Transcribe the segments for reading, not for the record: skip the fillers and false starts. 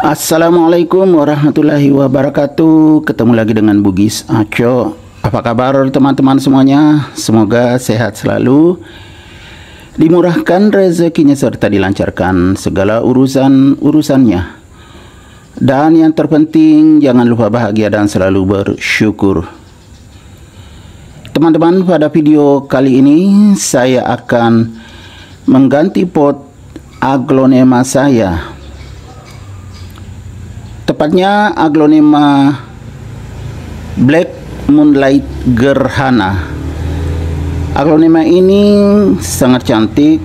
Assalamualaikum warahmatullahi wabarakatuh. Ketemu lagi dengan Bugis Aco. Apa kabar teman-teman semuanya? Semoga sehat selalu, dimurahkan rezekinya serta dilancarkan segala urusannya. Dan yang terpenting, jangan lupa bahagia dan selalu bersyukur. Teman-teman, pada video kali ini saya akan mengganti pot aglonema saya. Tepatnya aglonema Black Moonlight Gerhana. Aglonema ini sangat cantik.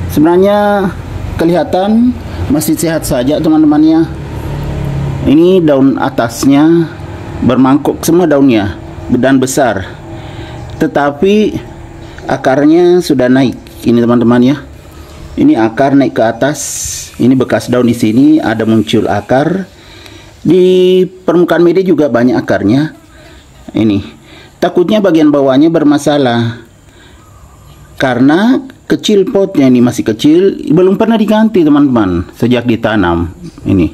Sebenarnya kelihatan masih sehat saja teman-temannya. Ini daun atasnya bermangkuk semua daunnya dan besar. Tetapi akarnya sudah naik. Ini teman-teman ya. Ini akar naik ke atas. Ini bekas daun di sini ada muncul akar. Di permukaan media juga banyak akarnya. Ini takutnya bagian bawahnya bermasalah karena kecil potnya, ini masih kecil, belum pernah diganti teman-teman sejak ditanam ini.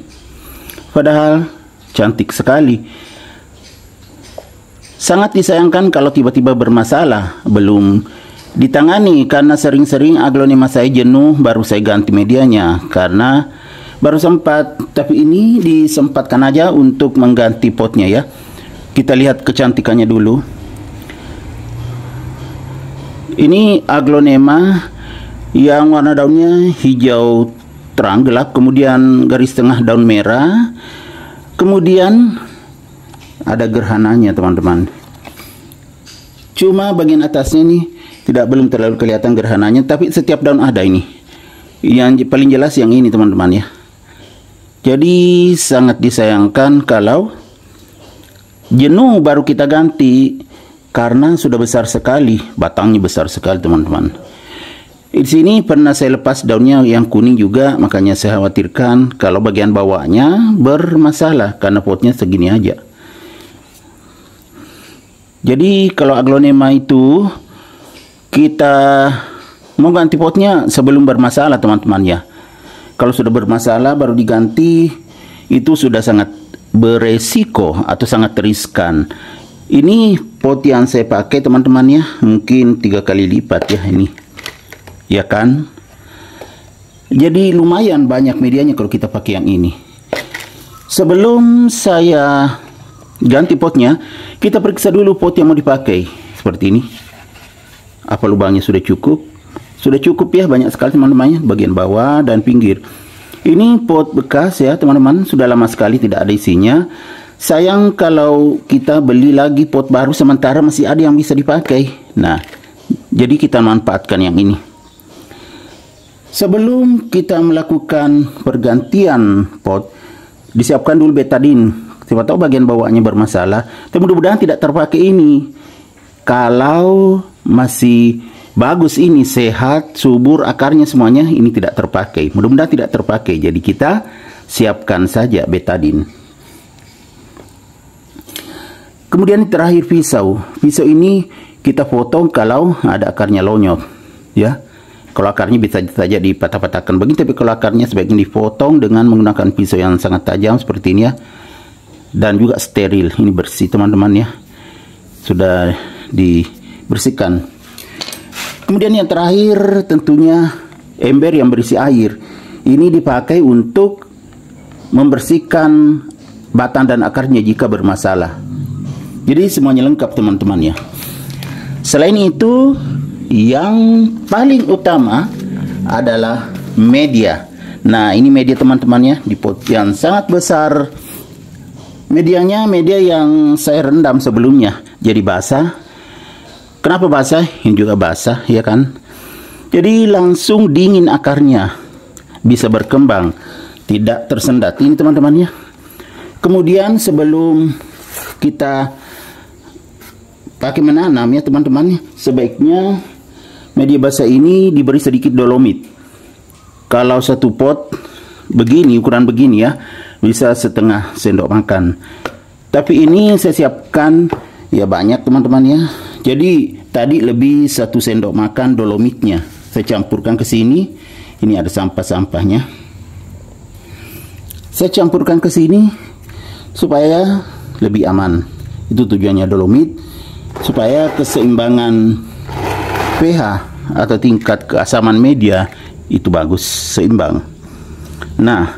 Padahal cantik sekali. Sangat disayangkan kalau tiba-tiba bermasalah, belum ditangani, karena sering-sering aglonema saya jenuh baru saya ganti medianya karena baru sempat. Tapi ini disempatkan aja untuk mengganti potnya ya. Kita lihat kecantikannya dulu. Ini aglonema yang warna daunnya hijau terang gelap, kemudian garis tengah daun merah, kemudian ada gerhananya teman-teman. Cuma bagian atasnya nih belum terlalu kelihatan gerhananya, tapi setiap daun ada ini. Yang paling jelas yang ini teman-teman ya. Jadi sangat disayangkan kalau jenuh baru kita ganti karena sudah besar sekali, batangnya besar sekali teman-teman. Di sini pernah saya lepas daunnya yang kuning juga, makanya saya khawatirkan kalau bagian bawahnya bermasalah karena potnya segini aja. Jadi kalau aglonema itu kita mau ganti potnya sebelum bermasalah teman-teman ya. Kalau sudah bermasalah baru diganti, itu sudah sangat beresiko atau sangat riskan. Ini pot yang saya pakai teman-teman ya, mungkin 3 kali lipat ya ini, ya kan. Jadi lumayan banyak medianya kalau kita pakai yang ini. Sebelum saya ganti potnya, kita periksa dulu pot yang mau dipakai. Seperti ini, apa lubangnya sudah cukup? Sudah cukup ya, banyak sekali teman-teman, bagian bawah dan pinggir. Ini pot bekas ya teman-teman, sudah lama sekali tidak ada isinya. Sayang kalau kita beli lagi pot baru sementara masih ada yang bisa dipakai. Nah, jadi kita manfaatkan yang ini. Sebelum kita melakukan pergantian pot, disiapkan dulu betadin. Siapa tahu bagian bawahnya bermasalah. Tapi mudah-mudahan tidak terpakai ini. Kalau masih bagus, ini sehat, subur, akarnya semuanya, ini tidak terpakai. Mudah-mudahan tidak terpakai. Jadi kita siapkan saja betadin. Kemudian terakhir pisau. Pisau ini kita potong kalau ada akarnya lonyot, ya. Kalau akarnya bisa saja dipatah-patahkan begini, tapi kalau akarnya sebaiknya dipotong dengan menggunakan pisau yang sangat tajam seperti ini ya. Dan juga steril, ini bersih teman-teman ya. Sudah dibersihkan. Kemudian yang terakhir tentunya ember yang berisi air. Ini dipakai untuk membersihkan batang dan akarnya jika bermasalah. Jadi semuanya lengkap teman-teman ya. Selain itu, yang paling utama adalah media. Nah, ini media teman-teman ya, di pot yang sangat besar. Medianya media yang saya rendam sebelumnya, jadi basah. Kenapa basah? Ini juga basah ya kan. Jadi langsung dingin akarnya, bisa berkembang, tidak tersendat. Ini teman-teman ya. Kemudian sebelum kita pakai menanam ya teman-teman, sebaiknya media basah ini diberi sedikit dolomit. Kalau satu pot begini, ukuran begini ya, bisa setengah sendok makan. Tapi ini saya siapkan ya banyak teman-teman ya. Jadi tadi lebih 1 sendok makan dolomitnya saya campurkan ke sini. Ini ada sampah-sampahnya. Saya Saya campurkan ke sini supaya lebih aman. Itu tujuannya dolomit, supaya keseimbangan pH atau tingkat keasaman media itu bagus, seimbang. Nah,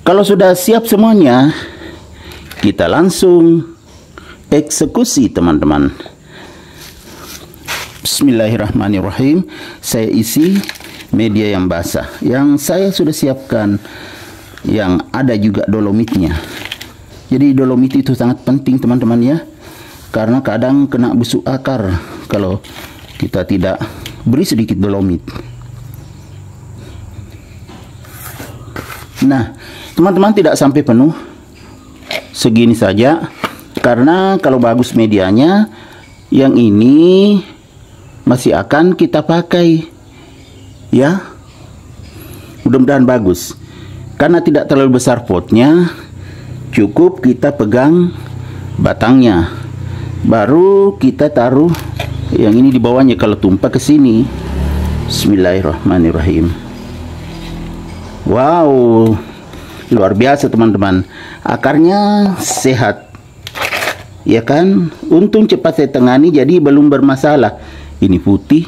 kalau sudah siap semuanya, kita langsung eksekusi, teman-teman. Bismillahirrahmanirrahim. Saya isi media yang basah yang saya sudah siapkan, yang ada juga dolomitnya. Jadi dolomit itu sangat penting, teman-teman ya, karena kadang kena busuk akar kalau kita tidak beri sedikit dolomit. Nah, teman-teman, tidak sampai penuh, segini saja, karena kalau bagus medianya, yang ini masih akan kita pakai ya. Mudah-mudahan bagus, karena tidak terlalu besar potnya. Cukup kita pegang batangnya, baru kita taruh yang ini di bawahnya. Kalau tumpah ke sini, bismillahirrahmanirrahim. Wow, luar biasa, teman-teman. Akarnya sehat, ya kan? Untung cepat saya tangani, jadi belum bermasalah. Ini putih,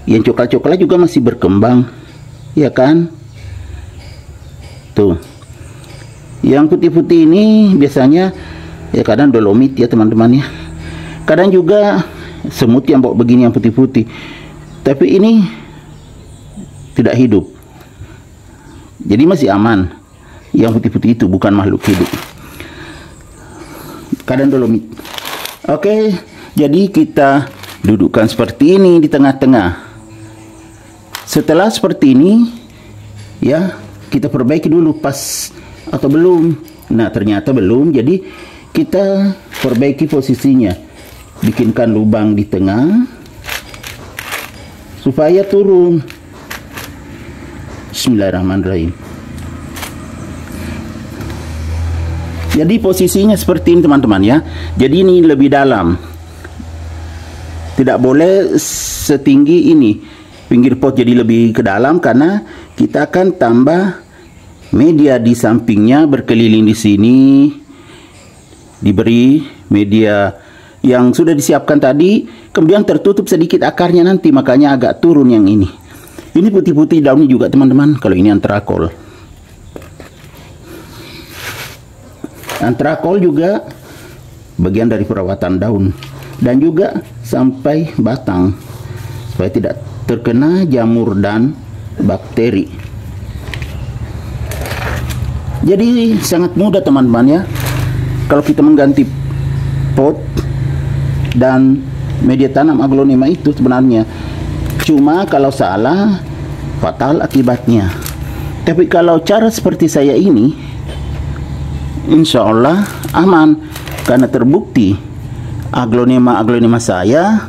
yang coklat-coklat juga masih berkembang, ya kan? Tuh, yang putih-putih ini biasanya ya kadang dolomit ya, teman-teman ya. Kadang juga semut yang bawa begini yang putih-putih, tapi ini tidak hidup, jadi masih aman. Yang putih-putih itu bukan makhluk hidup, kadang dolomit. Oke, jadi kita dudukkan seperti ini di tengah-tengah. Setelah seperti ini ya, kita perbaiki dulu pas atau belum. Nah, ternyata belum, jadi kita perbaiki posisinya, bikinkan lubang di tengah supaya turun. Bismillahirrahmanirrahim. Jadi posisinya seperti ini, teman-teman ya. Jadi ini lebih dalam, tidak boleh setinggi ini pinggir pot, jadi lebih ke dalam, karena kita akan tambah media di sampingnya, berkeliling di sini, diberi media yang sudah disiapkan tadi, kemudian tertutup sedikit akarnya nanti, makanya agak turun yang ini. Ini putih-putih daunnya juga, teman-teman. Kalau ini antrakol. Antrakol juga bagian dari perawatan daun, dan juga sampai batang, supaya tidak terkena jamur dan bakteri. Jadi sangat mudah, teman-teman ya, kalau kita mengganti pot dan media tanam aglonema itu sebenarnya. Cuma kalau salah, fatal akibatnya. Tapi kalau cara seperti saya ini, insya Allah aman, karena terbukti aglonema saya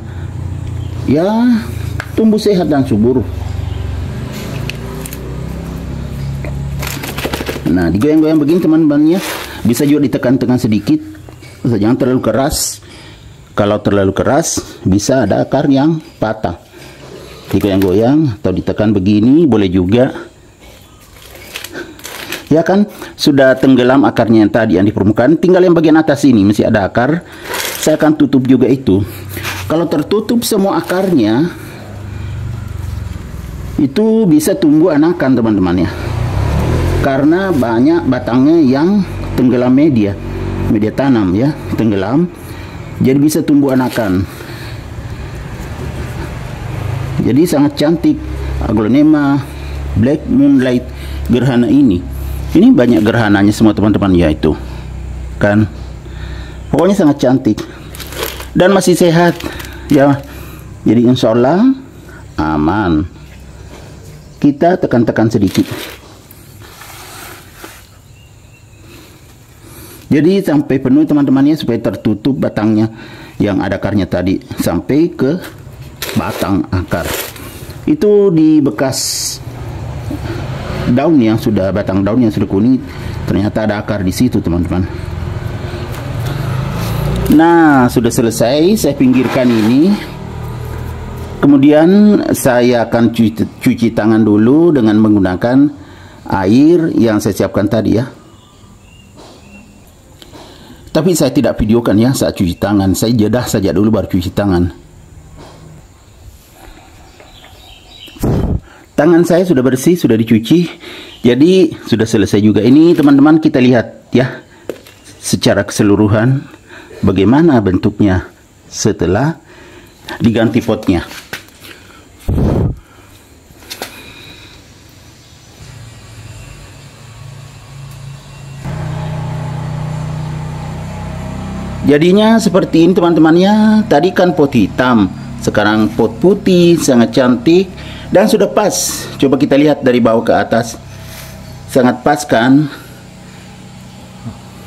ya tumbuh sehat dan subur. Nah, digoyang-goyang begini, teman-teman ya. Bisa juga ditekan-tekan sedikit, jangan terlalu keras. Kalau terlalu keras bisa ada akar yang patah. Digoyang-goyang atau ditekan begini boleh juga. Ya kan, sudah tenggelam akarnya yang tadi yang di permukaan, tinggal yang bagian atas ini masih ada akar. Saya akan tutup juga itu. Kalau tertutup semua akarnya, itu bisa tumbuh anakan, teman-teman ya, karena banyak batangnya yang tenggelam media tanam ya, tenggelam, jadi bisa tumbuh anakan. Jadi sangat cantik aglonema Black Moonlight gerhana ini. Ini banyak gerhananya semua, teman-teman ya, itu kan, pokoknya sangat cantik dan masih sehat ya. Jadi insya Allah aman. Kita tekan-tekan sedikit. Jadi sampai penuh, teman-temannya, supaya tertutup batangnya yang ada akarnya tadi sampai ke batang akar. Itu di bekas daun yang sudah, batang daun yang sudah kuning, ternyata ada akar di situ, teman-teman. Nah, sudah selesai, saya pinggirkan ini. Kemudian saya akan cuci tangan dulu dengan menggunakan air yang saya siapkan tadi ya. Tapi saya tidak videokan ya saat cuci tangan. Saya jeda saja dulu baru cuci tangan. Tangan saya sudah bersih, sudah dicuci. Jadi sudah selesai juga. Ini teman-teman kita lihat ya secara keseluruhan bagaimana bentuknya setelah diganti potnya. Jadinya seperti ini teman-temannya. Tadi kan pot hitam, sekarang pot putih, sangat cantik dan sudah pas. Coba kita lihat dari bawah ke atas. Sangat pas kan?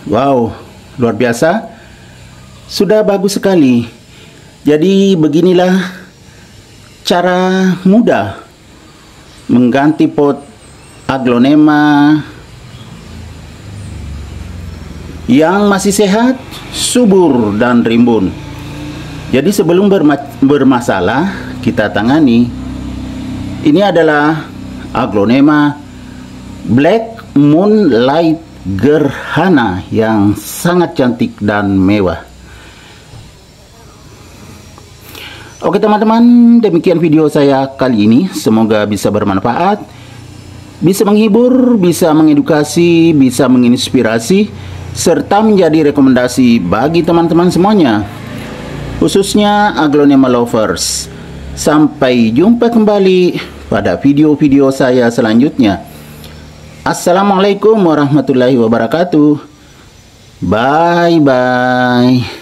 Wow, luar biasa. Sudah bagus sekali. Jadi beginilah cara mudah mengganti pot aglonema yang masih sehat, subur dan rimbun. Jadi sebelum bermasalah kita tangani. Ini adalah aglonema Black Moonlight Gerhana yang sangat cantik dan mewah. Oke teman-teman, demikian video saya kali ini. Semoga bisa bermanfaat, bisa menghibur, bisa mengedukasi, bisa menginspirasi, serta menjadi rekomendasi bagi teman-teman semuanya, khususnya aglonema lovers. Sampai jumpa kembali pada video-video saya selanjutnya. Assalamualaikum warahmatullahi wabarakatuh. Bye-bye.